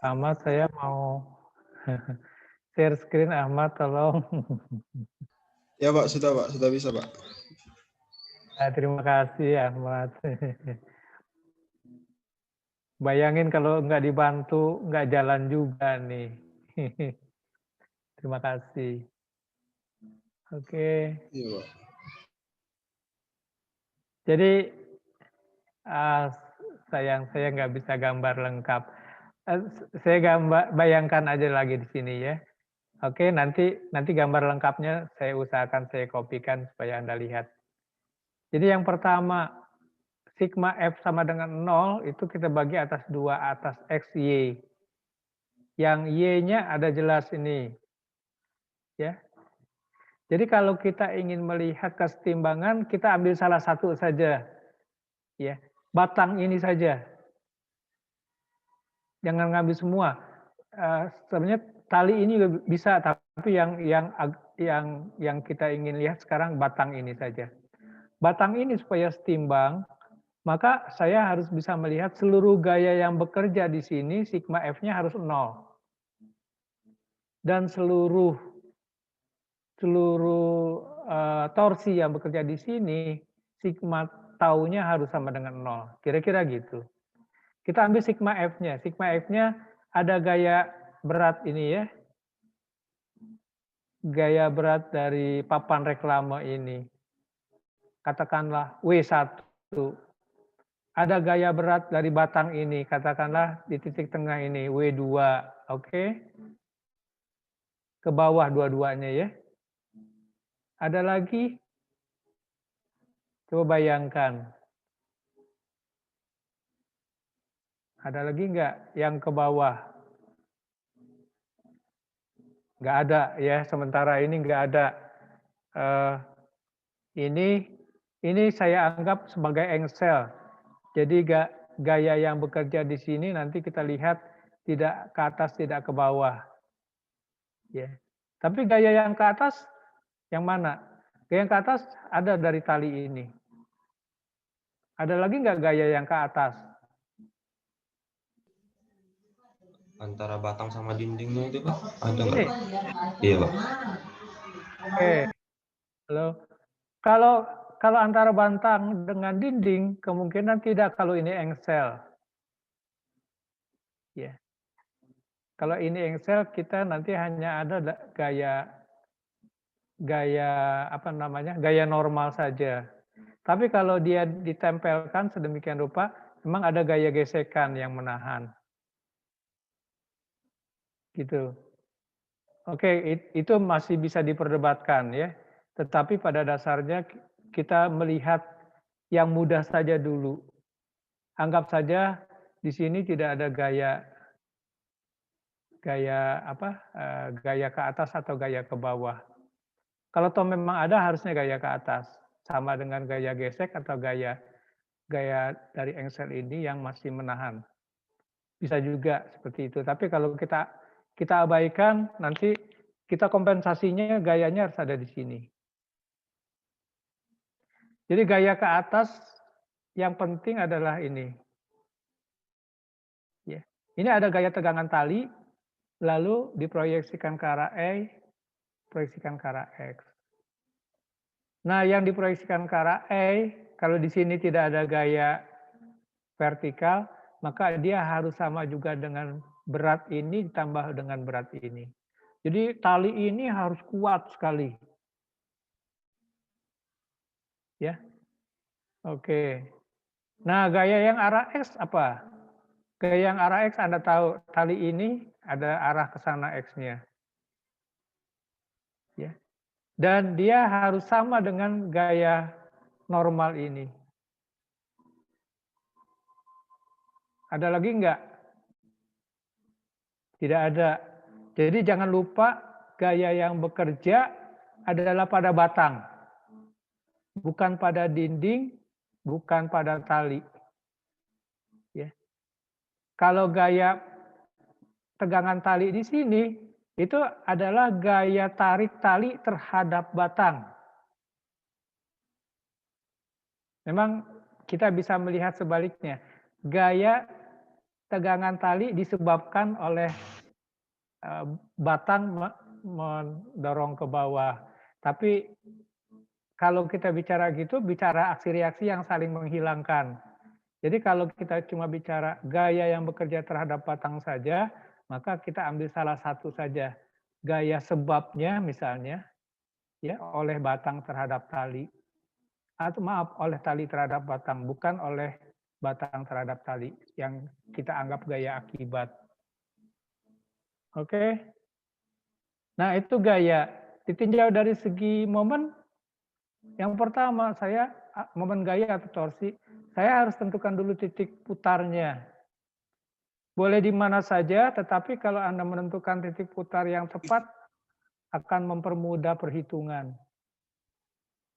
Ahmad, saya mau share screen. Ahmad, tolong. Ya Pak, sudah bisa Pak. Terima kasih Ahmad. Bayangin kalau nggak dibantu, nggak jalan juga nih. Terima kasih. Oke, Iya Pak. jadi sayang saya nggak bisa gambar lengkap. Saya bayangkan aja lagi di sini ya. Oke, nanti gambar lengkapnya saya usahakan saya kopikan supaya Anda lihat. Jadi yang pertama, sigma F sama dengan 0 itu kita bagi atas 2 atas X, Y. Yang Y-nya ada jelas ini. Ya. Jadi kalau kita ingin melihat kesetimbangan, kita ambil salah satu saja. Ya. Batang ini saja. Jangan ngambil semua. Sebenarnya tali ini bisa, tapi yang kita ingin lihat sekarang batang ini saja. Batang ini supaya setimbang, maka saya harus bisa melihat seluruh gaya yang bekerja di sini, sigma F-nya harus 0. Dan seluruh torsi yang bekerja di sini, sigma taunya harus sama dengan 0. Kira-kira gitu. Kita ambil sigma F-nya. Sigma F-nya ada gaya berat ini ya. Gaya berat dari papan reklame ini. Katakanlah W1. Ada gaya berat dari batang ini. Katakanlah di titik tengah ini W2. Oke. Ke bawah dua-duanya ya. Ada lagi? Coba bayangkan. Ada lagi nggak yang ke bawah? Nggak ada ya, sementara ini nggak ada. Ini saya anggap sebagai engsel. Jadi gaya yang bekerja di sini nanti kita lihat tidak ke atas, tidak ke bawah. Ya. Tapi gaya yang ke atas yang mana? Gaya yang ke atas ada dari tali ini. Ada lagi nggak gaya yang ke atas? Antara batang sama dindingnya itu Pak, ada nggak? Ini. Iya Pak. Oke. Halo. Kalau antara batang dengan dinding kemungkinan tidak kalau ini engsel. Ya. Kalau ini engsel kita nanti hanya ada gaya normal saja. Tapi kalau dia ditempelkan sedemikian rupa, memang ada gaya gesekan yang menahan. Gitu. Oke, itu masih bisa diperdebatkan ya. Tetapi pada dasarnya kita melihat yang mudah saja dulu. Anggap saja di sini tidak ada gaya ke atas atau gaya ke bawah. Kalau toh memang ada harusnya gaya ke atas, sama dengan gaya gesek atau gaya dari engsel ini yang masih menahan. Bisa juga seperti itu. Tapi kalau kita abaikan, nanti kita kompensasinya gayanya harus ada di sini. Jadi gaya ke atas yang penting adalah ini. Ya. Ini ada gaya tegangan tali, lalu diproyeksikan ke arah Y, proyeksikan ke arah X. Nah, yang diproyeksikan ke arah Y, kalau di sini tidak ada gaya vertikal, maka dia harus sama juga dengan berat ini ditambah dengan berat ini. Jadi tali ini harus kuat sekali. Ya. Oke. Nah, gaya yang arah X apa? Gaya yang arah X Anda tahu, tali ini ada arah ke sana X-nya. Ya. Dan dia harus sama dengan gaya normal ini. Ada lagi enggak? Tidak ada. Jadi jangan lupa gaya yang bekerja adalah pada batang. Bukan pada dinding, bukan pada tali. Ya. Kalau gaya tegangan tali di sini, itu adalah gaya tarik tali terhadap batang. Memang kita bisa melihat sebaliknya. Gaya tegangan tali disebabkan oleh batang mendorong ke bawah. Tapi kalau kita bicara gitu, bicara aksi reaksi yang saling menghilangkan. Jadi kalau kita cuma bicara gaya yang bekerja terhadap batang saja, maka kita ambil salah satu saja. Gaya sebabnya misalnya, ya oleh batang terhadap tali. Atau maaf, oleh tali terhadap batang, bukan oleh batang terhadap tali yang kita anggap gaya akibat. Oke. Nah, itu gaya. Ditinjau dari segi momen, yang pertama momen gaya atau torsi, saya harus tentukan dulu titik putarnya. Boleh di mana saja, tetapi kalau Anda menentukan titik putar yang tepat, akan mempermudah perhitungan.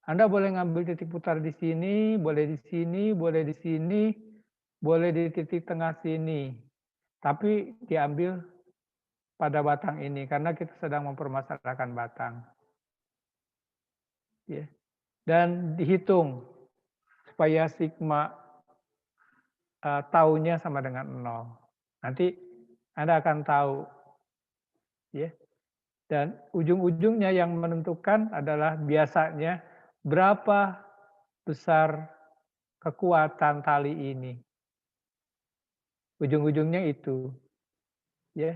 Anda boleh ngambil titik putar di sini, boleh di sini, boleh di sini, boleh di titik tengah sini. Tapi diambil pada batang ini, karena kita sedang mempermasalahkan batang. Ya. Dan dihitung supaya sigma taunya sama dengan 0. Nanti Anda akan tahu. Ya. Dan ujung-ujungnya yang menentukan adalah biasanya berapa besar kekuatan tali ini. Ujung-ujungnya itu. Ya.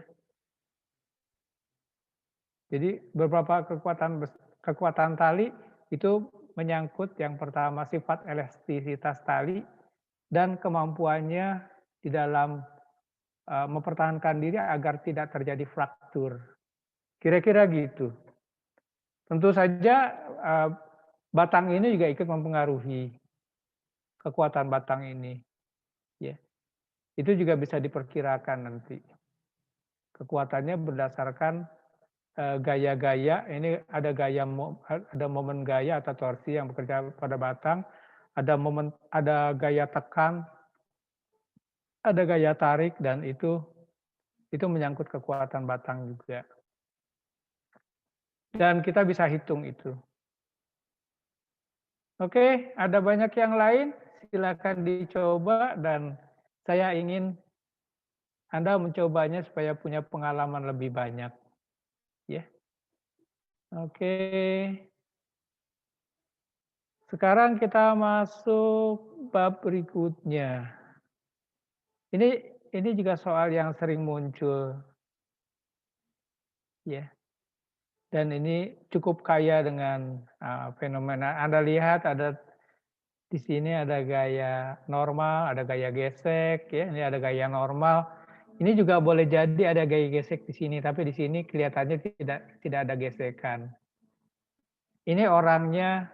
Jadi beberapa kekuatan tali itu menyangkut yang pertama sifat elastisitas tali dan kemampuannya di dalam mempertahankan diri agar tidak terjadi fraktur. Kira-kira gitu. Tentu saja batang ini juga ikut mempengaruhi kekuatan batang ini. Ya. Itu juga bisa diperkirakan nanti. Kekuatannya berdasarkan gaya-gaya, ini ada momen gaya atau torsi yang bekerja pada batang, ada gaya tekan, ada gaya tarik, dan itu menyangkut kekuatan batang juga. Dan kita bisa hitung itu. Oke, ada banyak yang lain, silakan dicoba, dan saya ingin Anda mencobanya supaya punya pengalaman lebih banyak. Ya. Oke. Sekarang kita masuk bab berikutnya. Ini juga soal yang sering muncul. Ya. Dan ini cukup kaya dengan fenomena. Anda lihat di sini ada gaya normal, ada gaya gesek, ya. Ini ada gaya normal. Ini juga boleh jadi ada gaya gesek di sini, tapi di sini kelihatannya tidak ada gesekan. Ini orangnya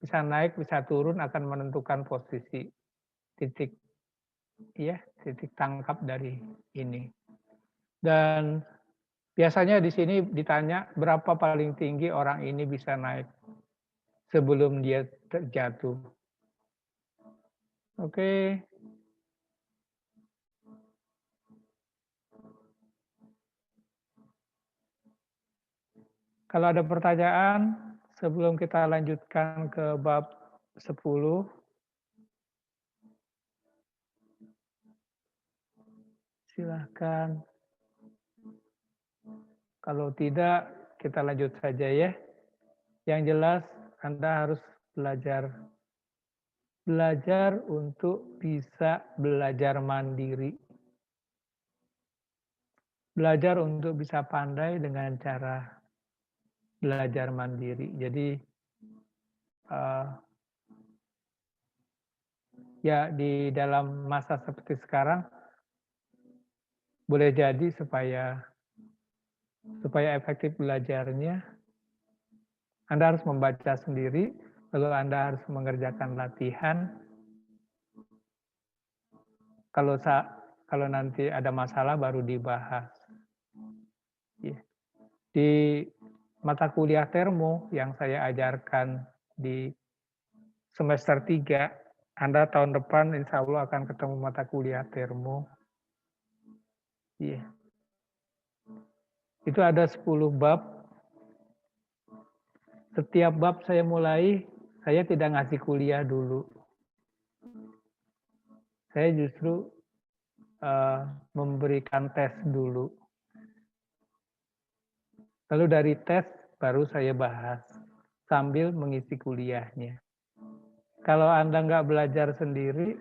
bisa naik, bisa turun, akan menentukan posisi titik tangkap dari ini. Dan biasanya di sini ditanya berapa paling tinggi orang ini bisa naik sebelum dia terjatuh. Oke. Kalau ada pertanyaan sebelum kita lanjutkan ke bab 10. Silahkan. Kalau tidak, kita lanjut saja ya. Yang jelas Anda harus belajar untuk bisa belajar mandiri. Belajar untuk bisa pandai dengan cara belajar mandiri. Jadi ya di dalam masa seperti sekarang boleh jadi supaya efektif belajarnya, Anda harus membaca sendiri, lalu Anda harus mengerjakan latihan. Kalau nanti ada masalah baru dibahas. Di mata kuliah termo yang saya ajarkan di semester 3, Anda tahun depan insya Allah akan ketemu mata kuliah termo. Itu ada 10 bab. Setiap bab saya mulai, saya tidak ngasih kuliah dulu. Saya justru memberikan tes dulu. Lalu dari tes baru saya bahas sambil mengisi kuliahnya. Kalau Anda nggak belajar sendiri,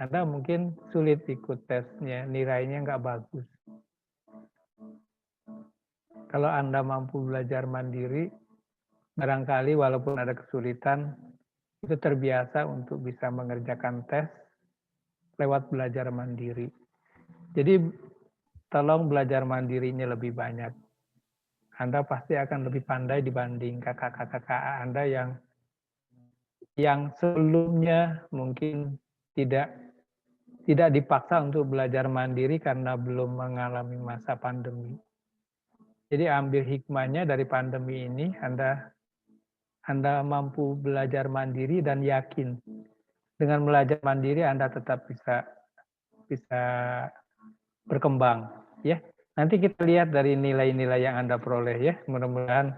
Anda mungkin sulit ikut tesnya, nilainya nggak bagus. Kalau Anda mampu belajar mandiri, barangkali walaupun ada kesulitan, itu terbiasa untuk bisa mengerjakan tes lewat belajar mandiri. Jadi tolong belajar mandirinya lebih banyak. Anda pasti akan lebih pandai dibanding kakak-kakak Anda yang sebelumnya mungkin tidak dipaksa untuk belajar mandiri karena belum mengalami masa pandemi. Jadi ambil hikmahnya dari pandemi ini, Anda mampu belajar mandiri dan yakin dengan belajar mandiri Anda tetap bisa berkembang, ya. Nanti kita lihat dari nilai-nilai yang Anda peroleh, ya. Mudah-mudahan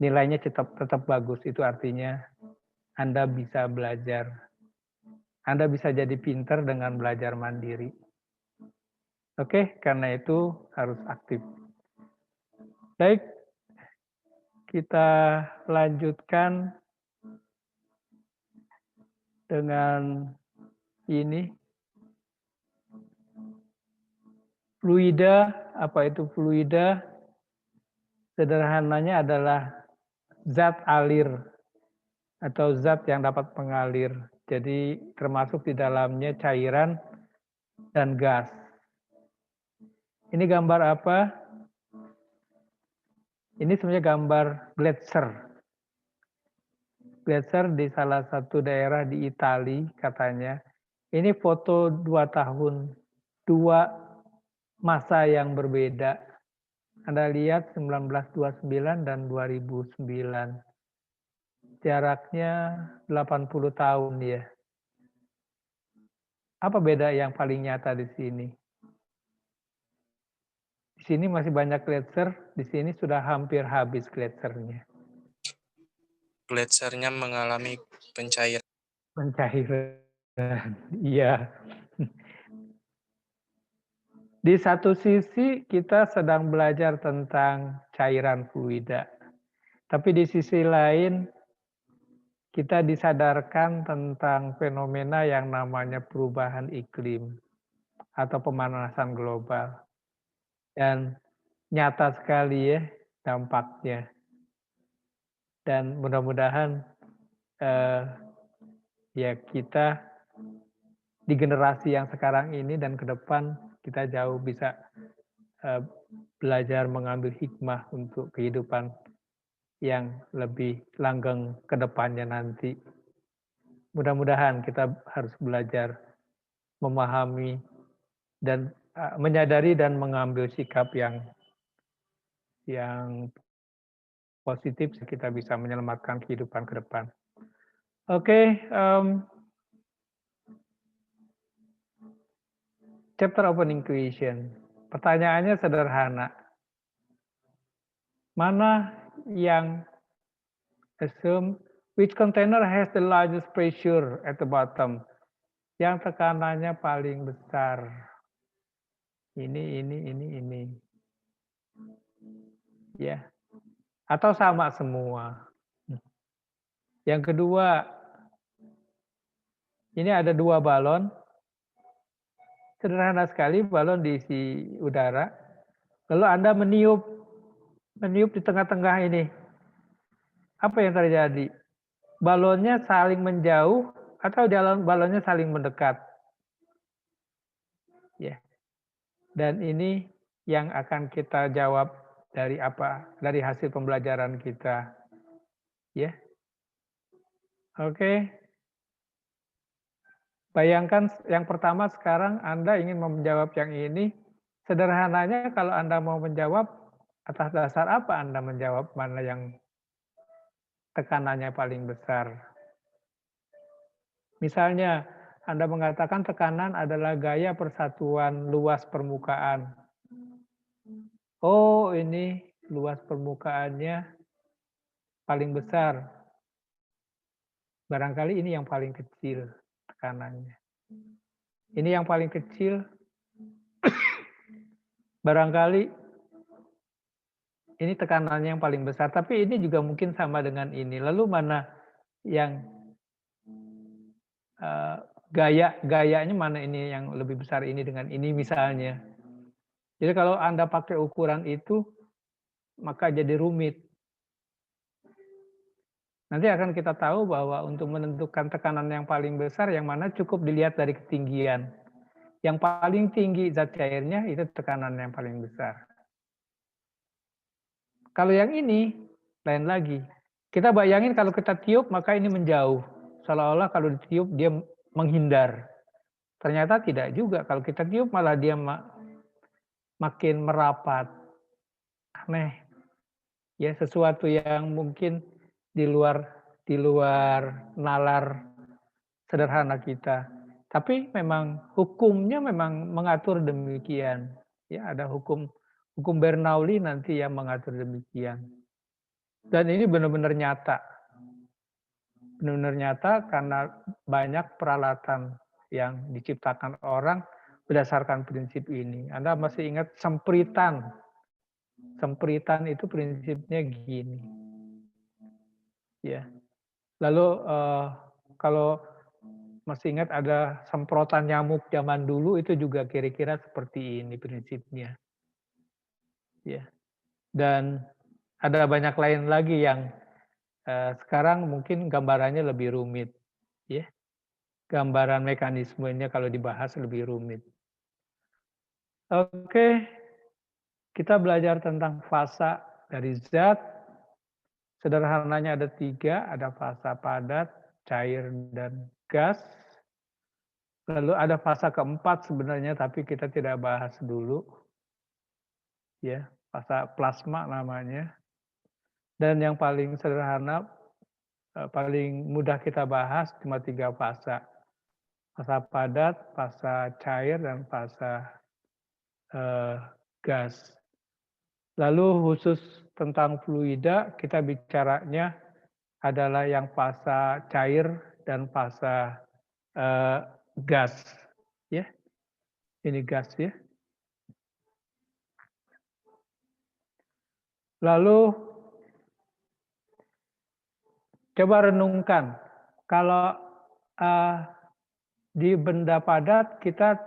nilainya tetap bagus. Itu artinya Anda bisa belajar. Anda bisa jadi pintar dengan belajar mandiri. Oke, karena itu harus aktif. Baik, kita lanjutkan dengan ini. Fluida, apa itu fluida? Sederhananya adalah zat alir atau zat yang dapat mengalir. Jadi termasuk di dalamnya cairan dan gas. Ini gambar apa? Ini sebenarnya gambar gletser. Gletser di salah satu daerah di Italia katanya. Ini foto 2 tahun, 2 masa yang berbeda. Anda lihat 1929 dan 2009. Jaraknya 80 tahun ya. Apa beda yang paling nyata di sini? Di sini masih banyak gletser, di sini sudah hampir habis gletsernya. Gletsernya mengalami pencairan. Pencairan, iya. Di satu sisi kita sedang belajar tentang cairan fluida. Tapi di sisi lain kita disadarkan tentang fenomena yang namanya perubahan iklim atau pemanasan global. Dan nyata sekali ya dampaknya. Dan mudah-mudahan ya kita di generasi yang sekarang ini dan ke depan kita jauh bisa belajar mengambil hikmah untuk kehidupan yang lebih langgeng ke depannya nanti. Mudah-mudahan kita harus belajar memahami dan menyadari dan mengambil sikap yang positif kita bisa menyelamatkan kehidupan ke depan. Oke, chapter opening question. Pertanyaannya sederhana. Mana yang assume which container has the largest pressure at the bottom? Yang tekanannya paling besar. Ini. Ya. Atau sama semua. Yang kedua, ini ada 2 balon. Sederhana sekali, balon diisi udara. Lalu Anda meniup di tengah-tengah ini. Apa yang terjadi? Balonnya saling menjauh atau balonnya saling mendekat? Ya. Dan ini yang akan kita jawab dari hasil pembelajaran kita. Ya. Oke. Bayangkan yang pertama sekarang Anda ingin menjawab yang ini. Sederhananya kalau Anda mau menjawab, atas dasar apa Anda menjawab mana yang tekanannya paling besar? Misalnya, Anda mengatakan tekanan adalah gaya persatuan luas permukaan. Oh, ini luas permukaannya paling besar. Barangkali ini yang paling kecil tekanannya. Ini yang paling kecil, Barangkali ini tekanannya yang paling besar, tapi ini juga mungkin sama dengan ini. Lalu mana yang gayanya mana ini yang lebih besar ini dengan ini misalnya. Jadi kalau Anda pakai ukuran itu, maka jadi rumit. Nanti akan kita tahu bahwa untuk menentukan tekanan yang paling besar, yang mana cukup dilihat dari ketinggian. Yang paling tinggi zat cairnya itu tekanan yang paling besar. Kalau yang ini, lain lagi. Kita bayangin kalau kita tiup, maka ini menjauh. Seolah-olah kalau ditiup, dia menghindar. Ternyata tidak juga. Kalau kita tiup, malah dia makin merapat. Aneh. Ya, sesuatu yang mungkin di luar nalar sederhana kita. Tapi memang hukumnya memang mengatur demikian. Ya, ada hukum Bernoulli nanti yang mengatur demikian. Dan ini benar-benar nyata. Benar-benar nyata karena banyak peralatan yang diciptakan orang berdasarkan prinsip ini. Anda masih ingat sempritan? Sempritan itu prinsipnya gini. Ya. Lalu kalau masih ingat ada semprotan nyamuk zaman dulu itu juga kira-kira seperti ini prinsipnya. Ya. Dan ada banyak lain lagi yang sekarang mungkin gambarannya lebih rumit. Ya. Gambaran mekanismenya kalau dibahas lebih rumit. Oke. Kita belajar tentang fasa dari zat. Sederhananya ada 3, ada fasa padat, cair, dan gas. Lalu ada fasa keempat sebenarnya, tapi kita tidak bahas dulu. Ya, fasa plasma namanya. Dan yang paling sederhana, paling mudah kita bahas cuma 3 fasa. Fasa padat, fasa cair, dan fasa gas. Lalu khusus tentang fluida, kita bicaranya adalah yang fasa cair dan fasa gas. Ya, ini gas ya. Lalu coba renungkan, kalau di benda padat kita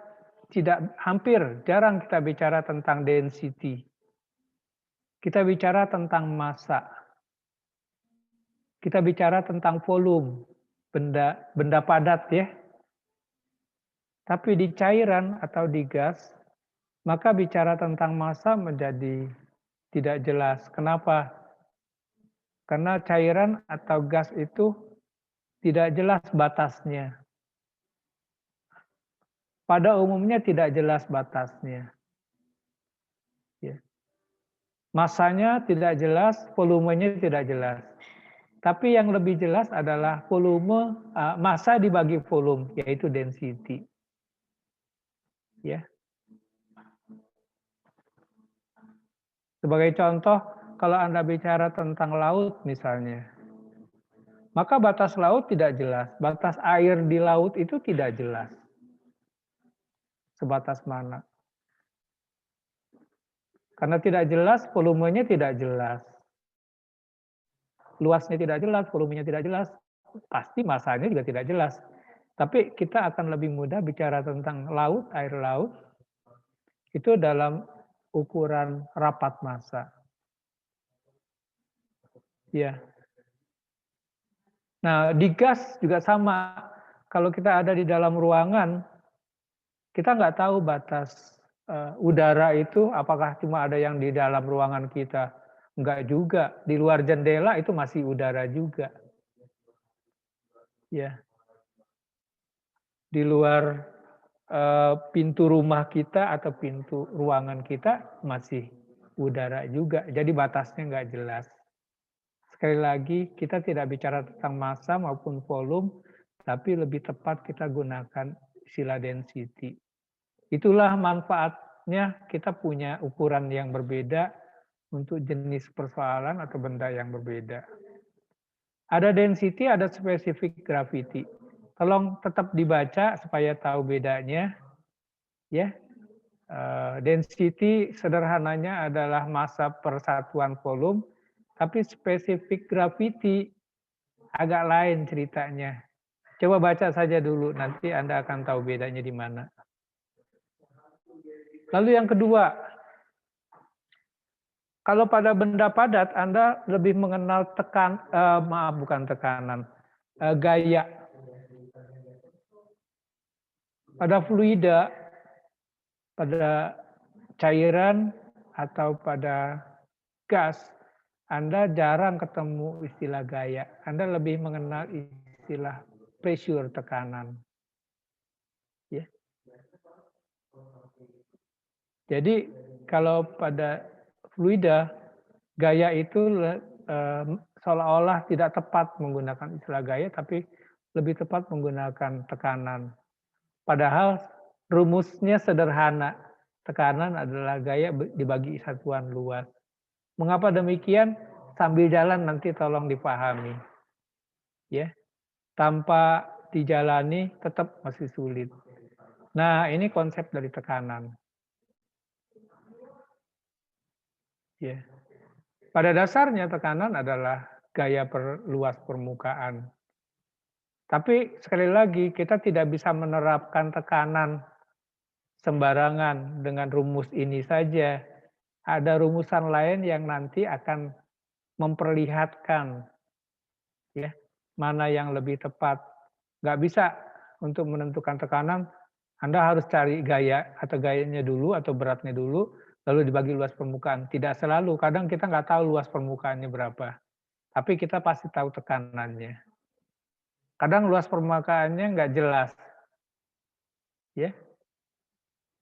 jarang kita bicara tentang density. Kita bicara tentang massa. Kita bicara tentang volume, benda padat ya. Tapi di cairan atau di gas, maka bicara tentang massa menjadi tidak jelas. Kenapa? Karena cairan atau gas itu tidak jelas batasnya. Pada umumnya tidak jelas batasnya. Ya. Massanya tidak jelas, volumenya tidak jelas. Tapi yang lebih jelas adalah volume, massa dibagi volume, yaitu density. Ya. Sebagai contoh, kalau Anda bicara tentang laut misalnya, maka batas laut tidak jelas. Batas air di laut itu tidak jelas. Sebatas mana? Karena tidak jelas, volumenya tidak jelas. Luasnya tidak jelas, volumenya tidak jelas, pasti massanya juga tidak jelas. Tapi kita akan lebih mudah bicara tentang laut, air laut, itu dalam ukuran rapat massa. Ya. Nah, di gas juga sama. Kalau kita ada di dalam ruangan, kita nggak tahu batas udara itu apakah cuma ada yang di dalam ruangan kita. Enggak juga. Di luar jendela itu masih udara juga. Ya. Di luar pintu rumah kita atau pintu ruangan kita masih udara juga. Jadi batasnya nggak jelas. Sekali lagi, kita tidak bicara tentang massa maupun volume, tapi lebih tepat kita gunakan istilah density. Itulah manfaatnya kita punya ukuran yang berbeda untuk jenis persoalan atau benda yang berbeda. Ada density, ada specific gravity. Tolong tetap dibaca supaya tahu bedanya. Ya. Density sederhananya adalah massa per satuan volume, tapi spesifik gravity agak lain ceritanya. Coba baca saja dulu, nanti Anda akan tahu bedanya di mana. Lalu yang kedua, kalau pada benda padat Anda lebih mengenal gaya. Pada fluida, pada cairan atau pada gas, Anda jarang ketemu istilah gaya. Anda lebih mengenal istilah pressure, tekanan. Ya. Jadi kalau pada fluida, gaya itu seolah-olah tidak tepat menggunakan istilah gaya, tapi lebih tepat menggunakan tekanan. Padahal rumusnya sederhana. Tekanan adalah gaya dibagi satuan luas. Mengapa demikian? Sambil jalan nanti tolong dipahami. Ya. Tanpa dijalani tetap masih sulit. Nah, ini konsep dari tekanan. Ya. Pada dasarnya tekanan adalah gaya luas permukaan. Tapi sekali lagi kita tidak bisa menerapkan tekanan sembarangan dengan rumus ini saja. Ada rumusan lain yang nanti akan memperlihatkan ya mana yang lebih tepat. Nggak bisa untuk menentukan tekanan, Anda harus cari gaya atau gayanya dulu atau beratnya dulu, lalu dibagi luas permukaan. Tidak selalu, kadang kita nggak tahu luas permukaannya berapa. Tapi kita pasti tahu tekanannya. Kadang luas permukaannya nggak jelas. Ya.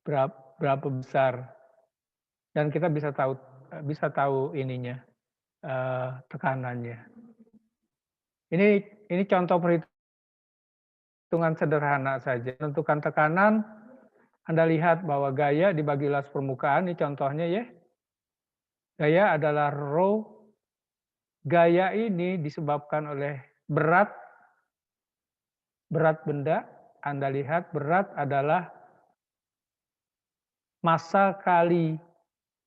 Berapa besar. Dan kita bisa tahu ininya, tekanannya. Ini contoh perhitungan sederhana saja. Menentukan tekanan, Anda lihat bahwa gaya dibagi luas permukaan, ini contohnya ya. Gaya adalah rho. Gaya ini disebabkan oleh berat benda. Anda lihat berat adalah massa kali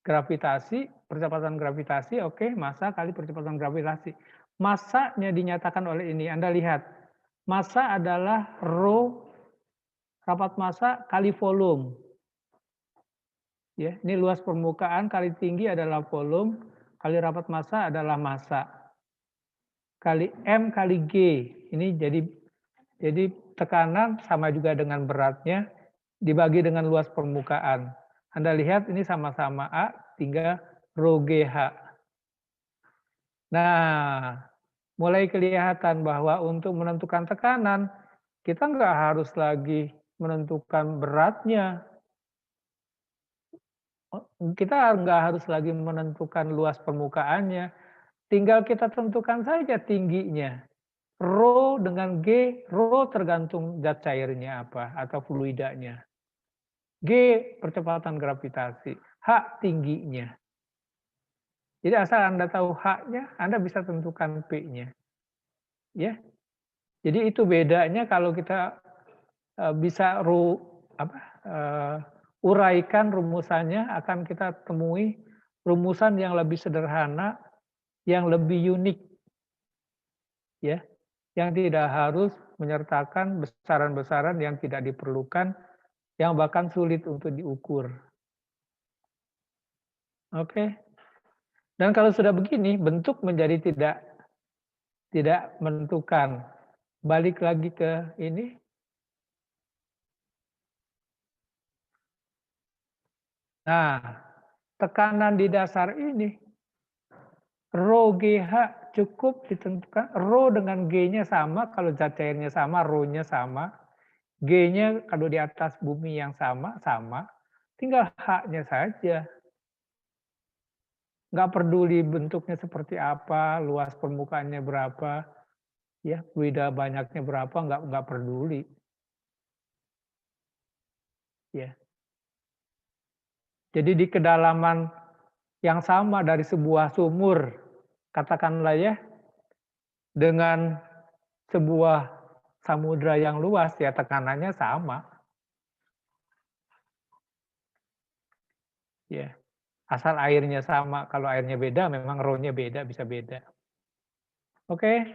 gravitasi, percepatan gravitasi, oke, massa kali percepatan gravitasi. Massanya dinyatakan oleh ini, Anda lihat. Massa adalah rho rapat massa kali volume. Ya, ini luas permukaan kali tinggi adalah volume, kali rapat massa adalah massa. Kali M kali G. Ini jadi tekanan sama juga dengan beratnya dibagi dengan luas permukaan. Anda lihat ini sama-sama A, tinggal rho GH. Nah, mulai kelihatan bahwa untuk menentukan tekanan, kita nggak harus lagi menentukan beratnya. Kita nggak harus lagi menentukan luas permukaannya. Tinggal kita tentukan saja tingginya. Rho dengan G, rho tergantung zat cairnya apa atau fluidanya. G percepatan gravitasi, H tingginya. Jadi asal Anda tahu H-nya, Anda bisa tentukan P-nya. Ya. Jadi itu bedanya kalau kita bisa uraikan rumusannya, akan kita temui rumusan yang lebih sederhana, yang lebih unik. Ya. Yang tidak harus menyertakan besaran-besaran yang tidak diperlukan, yang bahkan sulit untuk diukur. Oke. Dan kalau sudah begini, bentuk menjadi tidak menentukan. Balik lagi ke ini. Nah, tekanan di dasar ini, rho GH cukup ditentukan. Rho dengan G-nya sama, kalau zat cairnya sama, rho-nya sama. G-nya kalau di atas bumi yang sama. Tinggal H-nya saja. Nggak peduli bentuknya seperti apa, luas permukaannya berapa, ya fluida banyaknya berapa, nggak peduli. Ya. Jadi di kedalaman yang sama dari sebuah sumur, katakanlah ya, dengan sebuah samudra yang luas, ya tekanannya sama. Ya, asal airnya sama. Kalau airnya beda, memang rho-nya beda, bisa beda. Oke.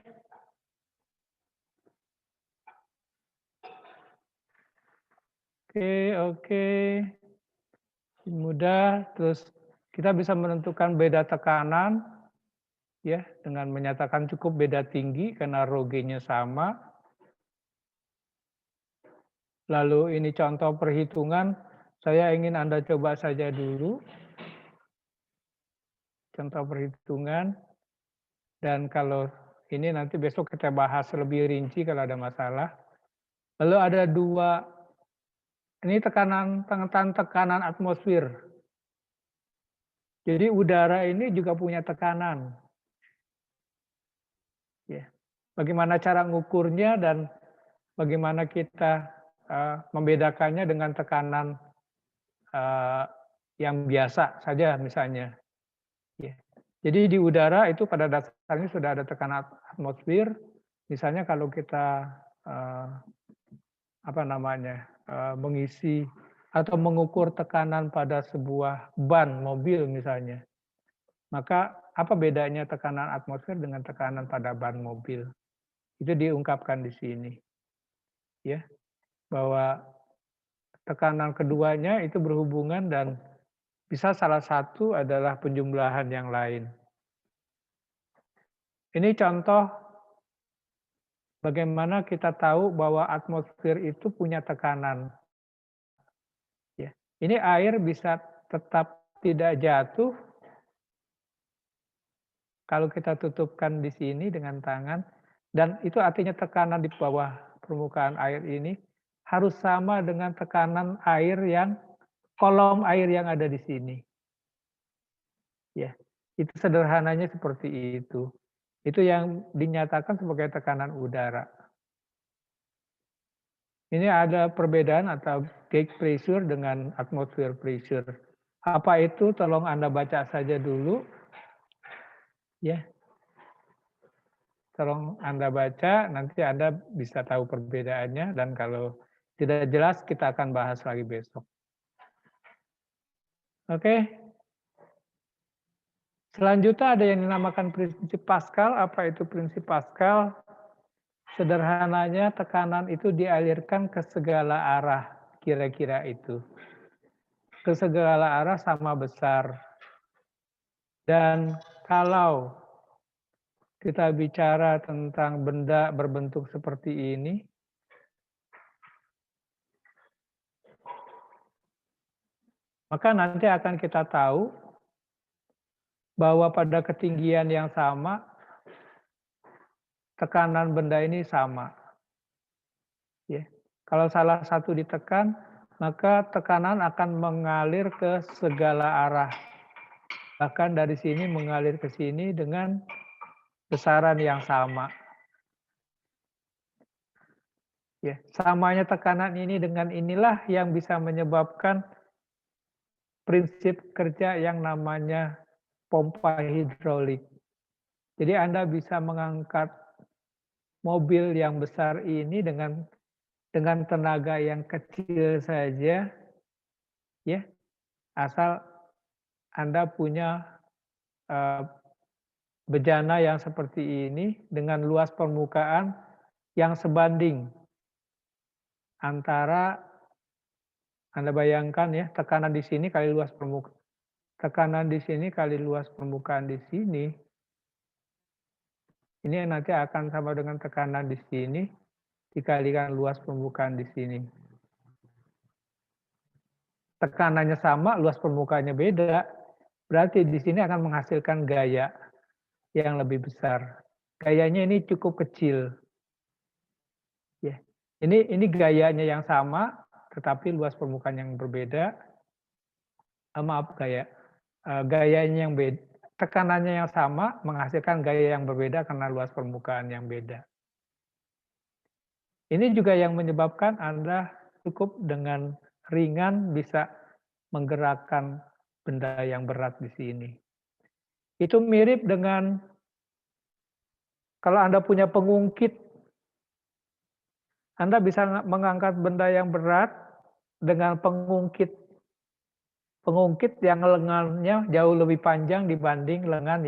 Oke. Mudah. Terus kita bisa menentukan beda tekanan, ya, dengan menyatakan cukup beda tinggi karena rho G-nya sama. Lalu ini contoh perhitungan, saya ingin Anda coba saja dulu. Contoh perhitungan. Dan kalau ini nanti besok kita bahas lebih rinci kalau ada masalah. Lalu ada dua, ini tekanan atmosfer. Jadi udara ini juga punya tekanan. Ya. Bagaimana cara ngukurnya dan bagaimana kita membedakannya dengan tekanan yang biasa saja misalnya. Ya. Jadi di udara itu pada dasarnya sudah ada tekanan atmosfer. Misalnya kalau kita mengisi atau mengukur tekanan pada sebuah ban mobil misalnya, maka apa bedanya tekanan atmosfer dengan tekanan pada ban mobil? Itu diungkapkan di sini, ya, bahwa tekanan keduanya itu berhubungan dan bisa salah satu adalah penjumlahan yang lain. Ini contoh bagaimana kita tahu bahwa atmosfer itu punya tekanan. Ya. Ini air bisa tetap tidak jatuh kalau kita tutupkan di sini dengan tangan, dan itu artinya tekanan di bawah permukaan air ini harus sama dengan tekanan air yang kolom air yang ada di sini. Ya, itu sederhananya seperti itu. Itu yang dinyatakan sebagai tekanan udara. Ini ada perbedaan atau gauge pressure dengan atmosphere pressure. Apa itu? Tolong Anda baca saja dulu. Ya. Tolong Anda baca, nanti Anda bisa tahu perbedaannya, dan kalau tidak jelas kita akan bahas lagi besok. Oke. Selanjutnya ada yang dinamakan prinsip Pascal. Apa itu prinsip Pascal? Sederhananya tekanan itu dialirkan ke segala arah, kira-kira itu. Ke segala arah sama besar. Dan kalau kita bicara tentang benda berbentuk seperti ini, maka nanti akan kita tahu bahwa pada ketinggian yang sama, tekanan benda ini sama. Ya. Kalau salah satu ditekan, maka tekanan akan mengalir ke segala arah. Bahkan dari sini mengalir ke sini dengan besaran yang sama. Ya, samanya tekanan ini dengan inilah yang bisa menyebabkan prinsip kerja yang namanya pompa hidrolik. Jadi Anda bisa mengangkat mobil yang besar ini dengan tenaga yang kecil saja, ya, asal Anda punya bejana yang seperti ini dengan luas permukaan yang sebanding antara, Anda bayangkan ya, tekanan di sini kali luas permukaan, tekanan di sini kali luas permukaan di sini, ini nanti akan sama dengan tekanan di sini dikalikan luas permukaan di sini. Tekanannya sama, luas permukaannya beda, berarti di sini akan menghasilkan gaya yang lebih besar. Gayanya ini cukup kecil. Ya. Ini gayanya yang sama, tetapi luas permukaan yang berbeda. Gayanya yang beda, tekanannya yang sama menghasilkan gaya yang berbeda karena luas permukaan yang beda. Ini juga yang menyebabkan Anda cukup dengan ringan bisa menggerakkan benda yang berat di sini. Itu mirip dengan kalau Anda punya pengungkit, Anda bisa mengangkat benda yang berat dengan pengungkit. pengungkit yang lengannya jauh lebih panjang dibanding lengan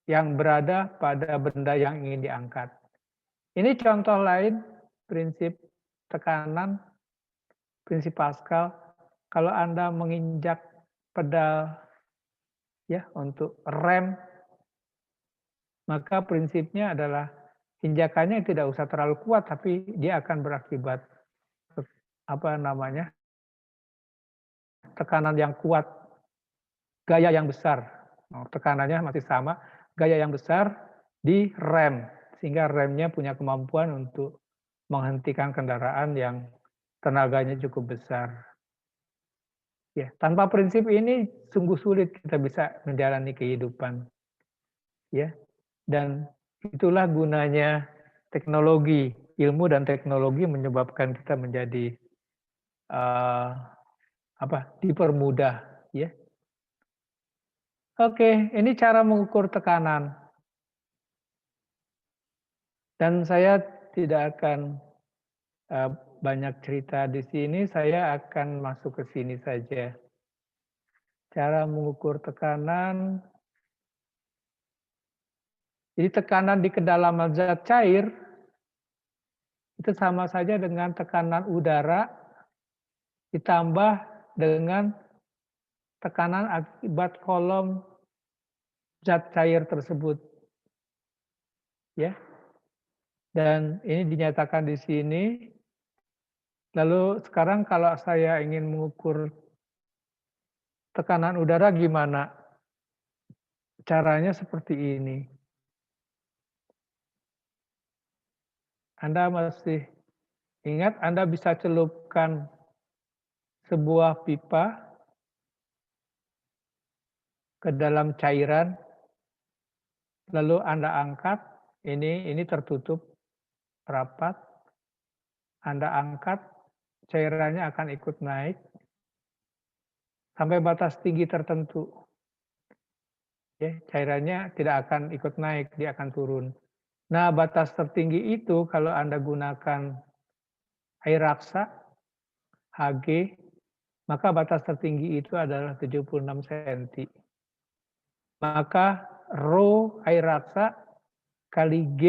yang berada pada benda yang ingin diangkat. Ini contoh lain prinsip tekanan, prinsip Pascal. Kalau Anda menginjak pedal ya untuk rem, maka prinsipnya adalah injakannya tidak usah terlalu kuat, tapi dia akan berakibat tekanan yang kuat, gaya yang besar. Tekanannya masih sama, gaya yang besar di rem, sehingga remnya punya kemampuan untuk menghentikan kendaraan yang tenaganya cukup besar. Ya, tanpa prinsip ini sungguh sulit kita bisa menjalani kehidupan. Ya, dan itulah gunanya teknologi, ilmu dan teknologi menyebabkan kita menjadi dipermudah, ya. Oke, ini cara mengukur tekanan. Dan saya tidak akan banyak cerita di sini, saya akan masuk ke sini saja. Cara mengukur tekanan. Jadi tekanan di kedalaman zat cair itu sama saja dengan tekanan udara ditambah dengan tekanan akibat kolom zat cair tersebut. Ya. Dan ini dinyatakan di sini. Lalu sekarang kalau saya ingin mengukur tekanan udara gimana? Caranya seperti ini. Anda masih ingat, Anda bisa celupkan sebuah pipa ke dalam cairan, lalu Anda angkat, ini tertutup rapat, Anda angkat, cairannya akan ikut naik sampai batas tinggi tertentu. Ya, cairannya tidak akan ikut naik, dia akan turun. Nah, batas tertinggi itu kalau Anda gunakan air raksa, Hg, maka batas tertinggi itu adalah 76 cm. Maka Rho air raksa kali G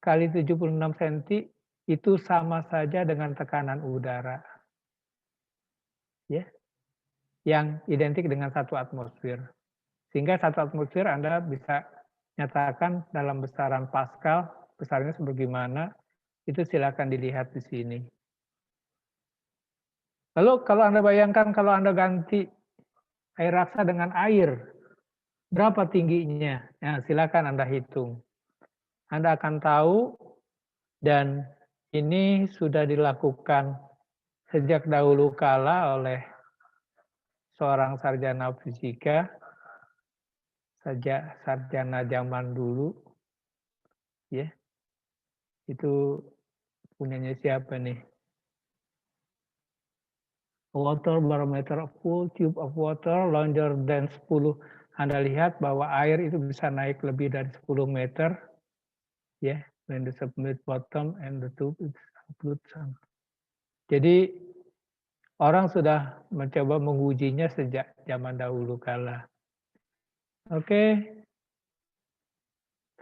kali 76 cm itu sama saja dengan tekanan udara. Ya. Yang identik dengan 1 atmosfer. Sehingga 1 atmosfer Anda bisa nyatakan dalam besaran Pascal, besarnya sebagaimana, itu silakan dilihat di sini. Lalu kalau Anda bayangkan kalau Anda ganti air raksa dengan air, berapa tingginya? Nah, silakan Anda hitung. Anda akan tahu, dan ini sudah dilakukan sejak dahulu kala oleh seorang sarjana fisika, sarjana zaman dulu, ya. Itu punyanya siapa nih? Water barometer, full tube of water longer than 10. Anda lihat bahwa air itu bisa naik lebih dari 10 meter, ya, when the submerged bottom and the tube is absolute. Jadi orang sudah mencoba mengujinya sejak zaman dahulu kala. Oke.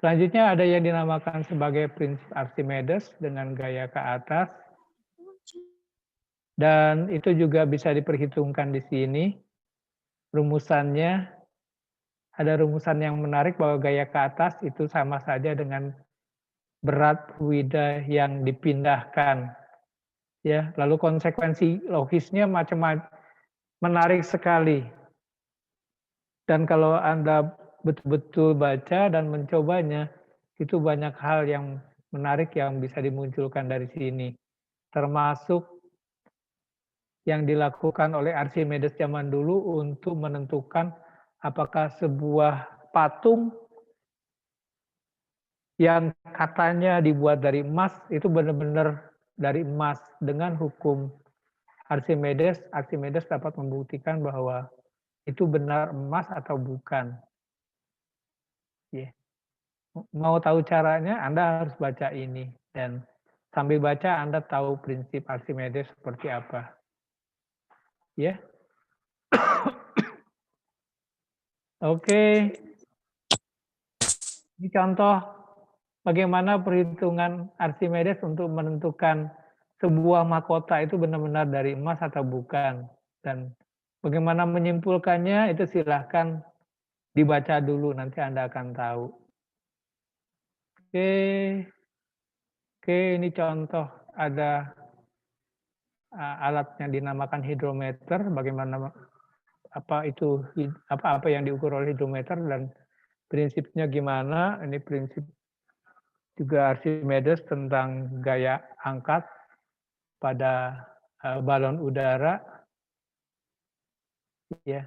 Selanjutnya ada yang dinamakan sebagai prinsip Archimedes dengan gaya ke atas. Dan itu juga bisa diperhitungkan di sini. Rumusannya, ada rumusan yang menarik bahwa gaya ke atas itu sama saja dengan berat fluida yang dipindahkan. Ya, lalu konsekuensi logisnya macam-macam, menarik sekali. Dan kalau Anda betul-betul baca dan mencobanya, itu banyak hal yang menarik yang bisa dimunculkan dari sini. Termasuk yang dilakukan oleh Archimedes zaman dulu untuk menentukan apakah sebuah patung yang katanya dibuat dari emas itu benar-benar dari emas. Dengan hukum Archimedes, Archimedes dapat membuktikan bahwa itu benar emas atau bukan. Yeah. Mau tahu caranya, Anda harus baca ini. Dan sambil baca Anda tahu prinsip Archimedes seperti apa. Ya. Oke. Ini contoh bagaimana perhitungan Archimedes untuk menentukan sebuah mahkota itu benar-benar dari emas atau bukan. Dan bagaimana menyimpulkannya itu silahkan dibaca dulu, nanti Anda akan tahu. Oke, oke, ini contoh ada alat yang dinamakan hidrometer, bagaimana apa yang diukur oleh hidrometer dan prinsipnya gimana. Ini prinsip juga Archimedes tentang gaya angkat pada balon udara, ya.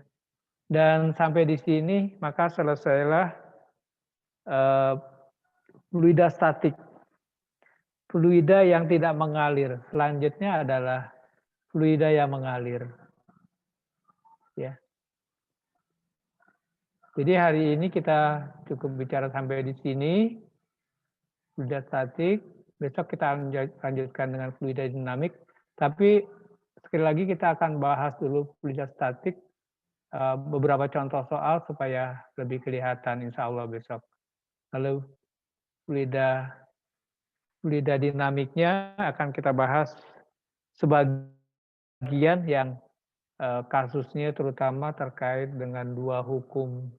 Dan sampai di sini maka selesailah fluida statik, fluida yang tidak mengalir. Selanjutnya adalah fluida yang mengalir, ya. Jadi hari ini kita cukup bicara sampai di sini, fluida statik. Besok kita lanjutkan dengan fluida dinamik. Tapi sekali lagi kita akan bahas dulu fluida statik, beberapa contoh soal supaya lebih kelihatan insya Allah besok. Lalu fluida dinamiknya akan kita bahas sebagian yang kasusnya terutama terkait dengan dua hukum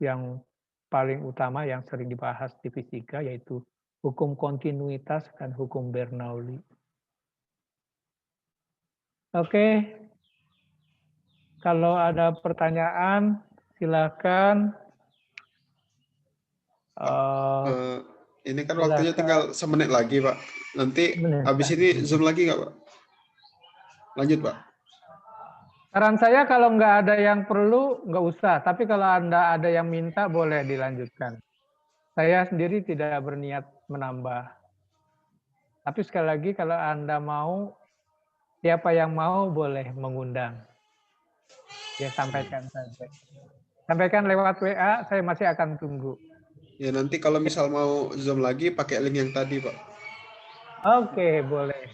yang paling utama yang sering dibahas di fisika, yaitu hukum kontinuitas dan hukum Bernoulli. Oke, kalau ada pertanyaan silakan. Ini kan waktunya tinggal semenit lagi, Pak. Nanti habis ini Zoom lagi nggak, Pak? Lanjut, Pak. Saran saya kalau nggak ada yang perlu, nggak usah. Tapi kalau Anda ada yang minta, boleh dilanjutkan. Saya sendiri tidak berniat menambah. Tapi sekali lagi kalau Anda mau, siapa yang mau boleh mengundang. Ya sampaikan saja. Sampaikan lewat WA, saya masih akan tunggu. Ya nanti kalau misal mau Zoom lagi, pakai link yang tadi, Pak. Oke, boleh.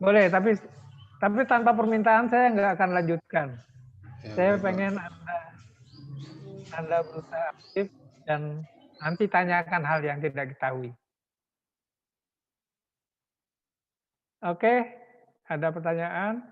Boleh, tapi tanpa permintaan saya nggak akan lanjutkan. Ya, Saya baik, pengen Anda berusaha aktif dan nanti tanyakan hal yang tidak diketahui. Oke, ada pertanyaan?